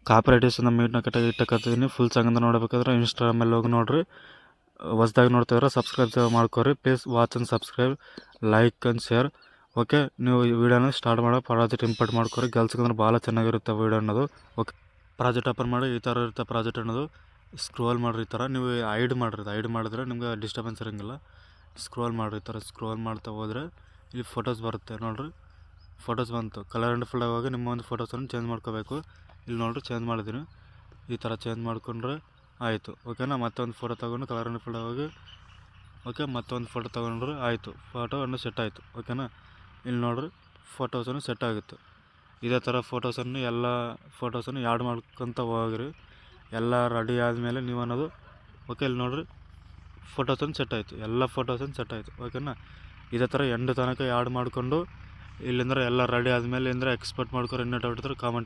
ಕಾಪರೇಟಿವ್ಸ್ ನಮ್ಮ ಮೀಟ್ನ ಕಟ್ಟಾಗಿ ಇಟ್ಟಕತ್ತೀನಿ. ಫುಲ್ ಸಂಗಂದ ನೋಡಬೇಕಾದ್ರೆ ಇನ್ಸ್ಟಾಗ್ರಾಮಲ್ಲಿ ಹೋಗಿ ನೋಡ್ರಿ. ಹೊಸ್ದಾಗಿ ನೋಡ್ತಿದ್ರೆ ಸಬ್ಸ್ಕ್ರೈಬ್ ಮಾಡ್ಕೊರಿ. Please watch and subscribe, like and share. Okay, ನೀವು ಈ ವಿಡಿಯೋನ ಸ್ಟಾರ್ಟ್ ಮಾಡೋ ಪ್ರಾಜೆಕ್ಟ್ ಇಂಪೋರ್ಟ್ ಮಾಡ್ಕೊರಿ. ಗರ್ಲ್ಸ್ಗಂದ್ರೆ ಭಾಳ ಚೆನ್ನಾಗಿರುತ್ತೆ ವಿಡಿಯೋ ಅನ್ನೋದು. ಓಕೆ, ಪ್ರಾಜೆಕ್ಟ್ ಓಪನ್ ಮಾಡಿ ಈ ಥರ ಇರುತ್ತೆ ಪ್ರಾಜೆಕ್ಟ್ ಅನ್ನೋದು. ಸ್ಕ್ರೋಲ್ ಮಾಡಿರಿ ಈ ಥರ. ನೀವು ಐಡ್ ಮಾಡಿದ್ರೆ ನಿಮ್ಗೆ ಡಿಸ್ಟರ್ಬೆನ್ಸ್ ಇರೋಂಗಿಲ್ಲ. ಸ್ಕ್ರೋಲ್ ಮಾಡಿರಿ ಈ ಥರ. ಸ್ಕ್ರೋಲ್ ಮಾಡ್ತಾ ಹೋದರೆ ಇಲ್ಲಿ ಫೋಟೋಸ್ ಬರುತ್ತೆ ನೋಡಿರಿ. ಫೋಟೋಸ್ ಬಂತು. ಕಲರ್ ಆ್ಯಂಡ್ ಫಿಲ್ಡಾಗಿ ಹೋಗಿ ನಿಮ್ಮ ಒಂದು ಫೋಟೋಸನ್ನು ಚೇಂಜ್ ಮಾಡ್ಕೋಬೇಕು. ಇಲ್ಲಿ ನೋಡಿರಿ ಚೇಂಜ್ ಮಾಡಿದ್ದೀನಿ. ಈ ಥರ ಚೇಂಜ್ ಮಾಡ್ಕೊಂಡ್ರೆ ಆಯಿತು. ಓಕೆನಾ, ಮತ್ತೊಂದು ಫೋಟೋ ತೊಗೊಂಡು ಕಲರ್ ಆ್ಯಂಡ್ ಫಿಲ್ಡಾಗಿ ಹೋಗಿ ಓಕೆ ಮತ್ತೊಂದು ಫೋಟೋ ತೊಗೊಂಡ್ರೆ ಆಯಿತು. ಫೋಟೋ ಅನ್ನು ಸೆಟ್ ಆಯಿತು. ಓಕೆನಾ, ಇಲ್ಲಿ ನೋಡಿರಿ ಫೋಟೋಸನ್ನು ಸೆಟ್ ಆಗಿತ್ತು. ಇದೇ ಥರ ಎಲ್ಲ ಫೋಟೋಸನ್ನು ಆ್ಯಡ್ ಮಾಡ್ಕೊತ ಹೋಗಿರಿ. ಎಲ್ಲ ರೆಡಿ ಆದಮೇಲೆ ನೀವು ಅನ್ನೋದು ಓಕೆ. ಇಲ್ಲಿ ನೋಡಿರಿ ಫೋಟೋಸನ್ನು ಸೆಟ್ ಆಯಿತು. ಎಲ್ಲ ಫೋಟೋಸನ್ನು ಸೆಟ್ ಆಯಿತು. ಓಕೆನಾ, ಇದೇ ಥರ ಎಂಡ್ ತನಕ ಆ್ಯಡ್ ಮಾಡಿಕೊಂಡು ಇಲ್ಲಿಂದ್ರೆ ಎಲ್ಲ ರೆಡಿ ಆದಮೇಲೆ ಎಕ್ಸ್ಪೋರ್ಟ್ ಮಾಡ್ಕೊಂಡು ಇನ್ನೂ ಡೌಟ್ ಇದ್ರೆ ಕಾಮೆಂಟ್